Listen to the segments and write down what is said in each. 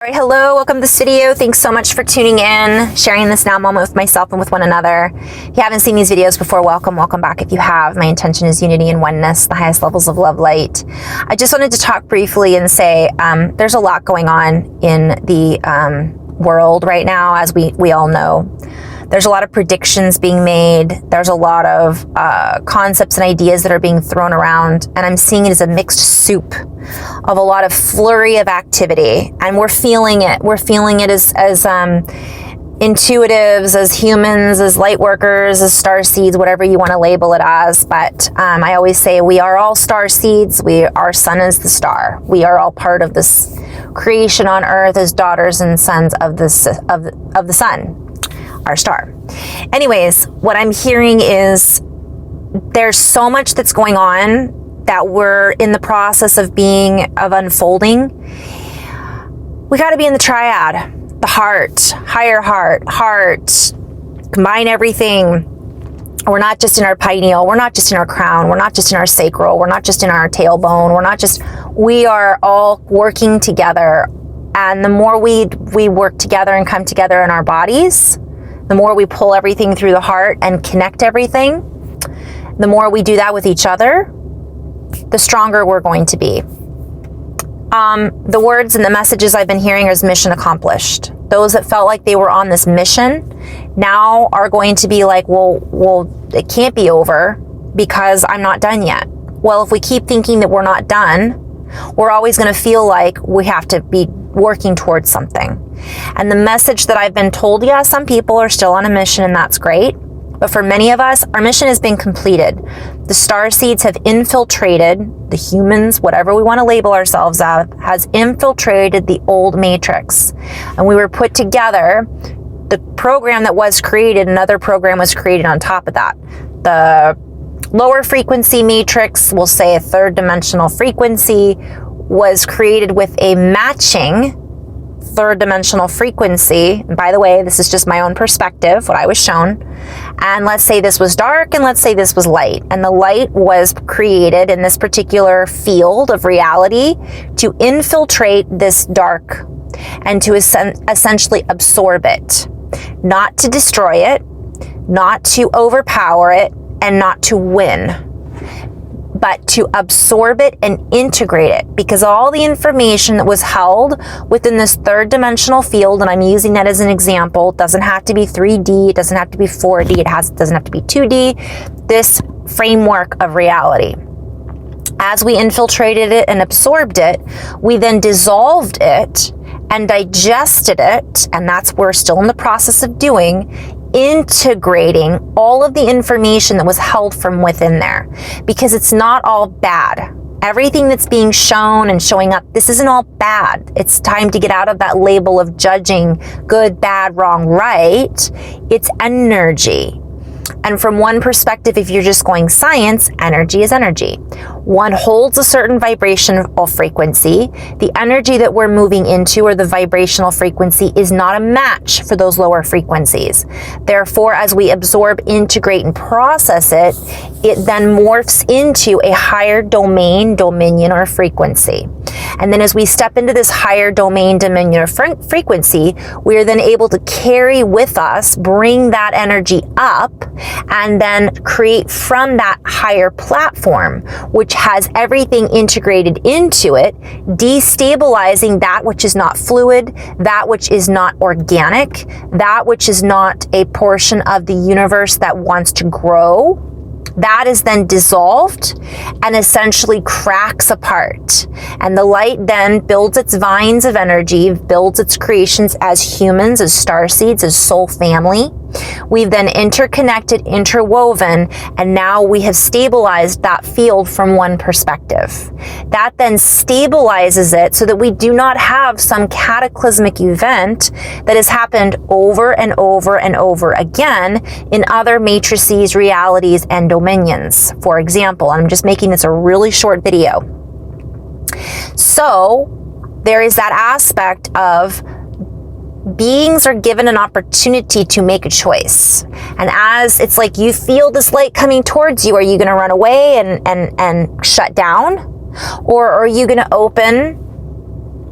All right, hello, welcome to this video. Thanks so much for tuning in, sharing this now moment with myself and with one another. If you haven't seen these videos before, welcome back. If you have, my intention is unity and oneness, the highest levels of love light. I just wanted to talk briefly and say there's a lot going on in the world right now, as we all know. There's a lot of predictions being made. There's a lot of concepts and ideas that are being thrown around, and I'm seeing it as a mixed soup of a lot of flurry of activity, and we're feeling it. We're feeling it as intuitives, as humans, as light workers, as star seeds, whatever you want to label it as. But I always say we are all star seeds. Our sun is the star. We are all part of this creation on earth as daughters and sons of the sun. Our star. Anyways, what I'm hearing is there's so much that's going on that we're in the process of unfolding. We got to be in the triad, the heart, higher heart, combine everything. We're not just in our pineal, we're not just in our crown, we're not just in our sacral, we're not just in our tailbone, we are all working together. And the more we work together and come together in our bodies, the more we pull everything through the heart and connect everything, the more we do that with each other, the stronger we're going to be. The words and the messages I've been hearing is mission accomplished. Those that felt like they were on this mission now are going to be like, well, it can't be over because I'm not done yet. Well, if we keep thinking that we're not done, we're always going to feel like we have to be working towards something. And the message that I've been told, yeah, some people are still on a mission, and that's great. But for many of us, our mission has been completed. The star seeds have infiltrated, the humans, whatever we want to label ourselves as, has infiltrated the old matrix. And we were put together. The program that was created, another program was created on top of that. The lower frequency matrix, we'll say a third dimensional frequency, was created with a matching third dimensional frequency. And by the way, this is just my own perspective, what I was shown. And let's say this was dark and let's say this was light. And the light was created in this particular field of reality to infiltrate this dark and to essentially absorb it, not to destroy it, not to overpower it, and not to win, but to absorb it and integrate it, because all the information that was held within this third dimensional field, and I'm using that as an example, it doesn't have to be 3D, it doesn't have to be 4D, it doesn't have to be 2D, this framework of reality. As we infiltrated it and absorbed it, we then dissolved it and digested it, and that's what we're still in the process of doing, integrating all of the information that was held from within there, because it's not all bad. Everything that's being shown and showing up, this isn't all bad. It's time to get out of that label of judging good, bad, wrong, right. It's energy. And from one perspective, if you're just going science, energy is energy. One holds a certain vibrational frequency. The energy that we're moving into, or the vibrational frequency, is not a match for those lower frequencies. Therefore, as we absorb, integrate, and process it, it then morphs into a higher dominion, or frequency. And then as we step into this higher dominion, or frequency, we are then able to carry with us, bring that energy up, and then create from that higher platform, which has everything integrated into it, destabilizing that which is not fluid, that which is not organic, that which is not a portion of the universe that wants to grow. That is then dissolved and essentially cracks apart. And the light then builds its vines of energy, builds its creations as humans, as star seeds, as soul family. We've then interconnected, interwoven, and now we have stabilized that field from one perspective. That then stabilizes it so that we do not have some cataclysmic event that has happened over and over and over again in other matrices, realities, and dominions. For example, I'm just making this a really short video. So there is that aspect of beings are given an opportunity to make a choice. And as it's like you feel this light coming towards you, are you going to run away and shut down? Or are you going to open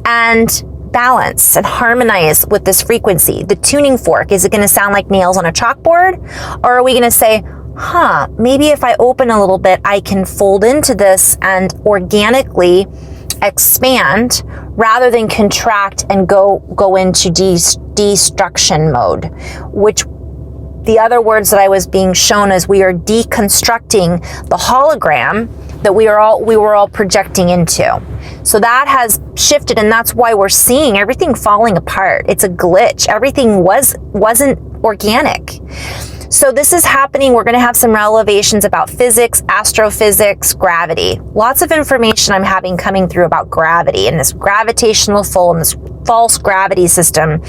and balance and harmonize with this frequency? The tuning fork, is it going to sound like nails on a chalkboard? Or are we going to say, maybe if I open a little bit, I can fold into this and organically expand rather than contract and go into destruction mode, which the other words that I was being shown is we are deconstructing the hologram that we were all projecting into. So that has shifted, and that's why we're seeing everything falling apart. It's a glitch. Everything wasn't organic. So this is happening. We're going to have some revelations about physics, astrophysics, gravity. Lots of information I'm having coming through about gravity and this gravitational pull and this false gravity system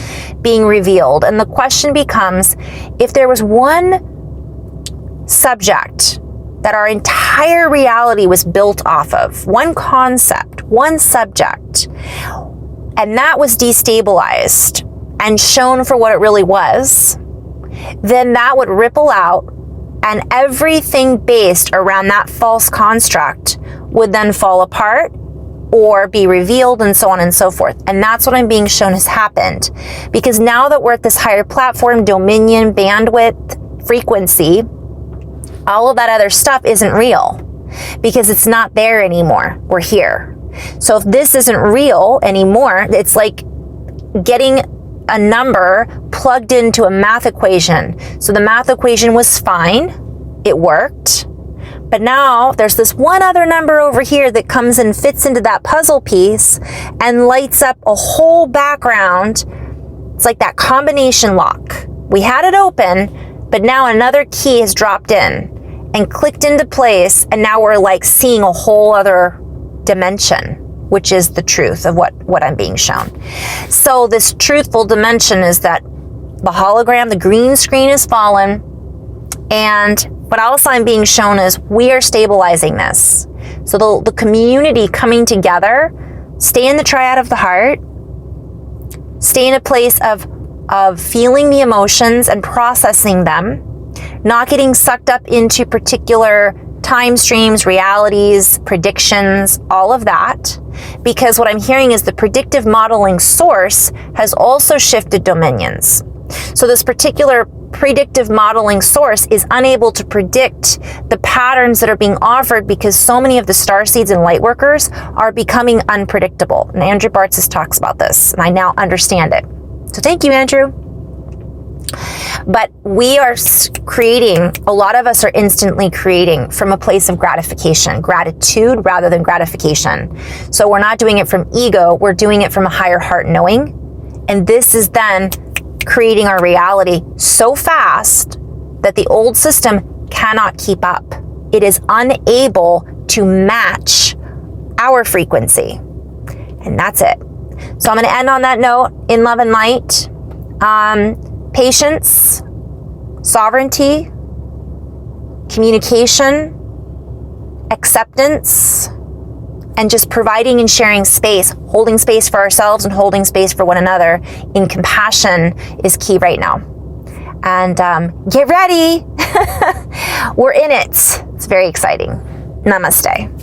being revealed. And the question becomes, if there was one subject that our entire reality was built off of, one concept, one subject, and that was destabilized and shown for what it really was, then that would ripple out, and everything based around that false construct would then fall apart or be revealed, and so on and so forth. And that's what I'm being shown has happened. Because now that we're at this higher platform, dominion, bandwidth, frequency, all of that other stuff isn't real because it's not there anymore. We're here. So if this isn't real anymore, it's like getting a number plugged into a math equation. So the math equation was fine. It worked. But now there's this one other number over here that comes and fits into that puzzle piece and lights up a whole background. It's like that combination lock. We had it open, but now another key has dropped in and clicked into place, and now we're like seeing a whole other dimension, which is the truth of what I'm being shown. So this truthful dimension is that the hologram, the green screen is fallen, and what else I'm being shown is we are stabilizing this. So the community coming together, stay in the triad of the heart, stay in a place of feeling the emotions and processing them, not getting sucked up into particular time streams, realities, predictions, all of that. Because what I'm hearing is the predictive modeling source has also shifted dominions. So this particular predictive modeling source is unable to predict the patterns that are being offered because so many of the starseeds and lightworkers are becoming unpredictable. And Andrew Bartzis talks about this, and I now understand it. So thank you, Andrew. But we are creating, a lot of us are instantly creating from a place of gratification, gratitude rather than gratification. So we're not doing it from ego, we're doing it from a higher heart knowing. And this is then creating our reality so fast that the old system cannot keep up. It is unable to match our frequency. And that's it. So I'm going to end on that note, in love and light. Patience, sovereignty, communication, acceptance, and just providing and sharing space, holding space for ourselves and holding space for one another in compassion is key right now. And get ready. We're in it. It's very exciting. Namaste.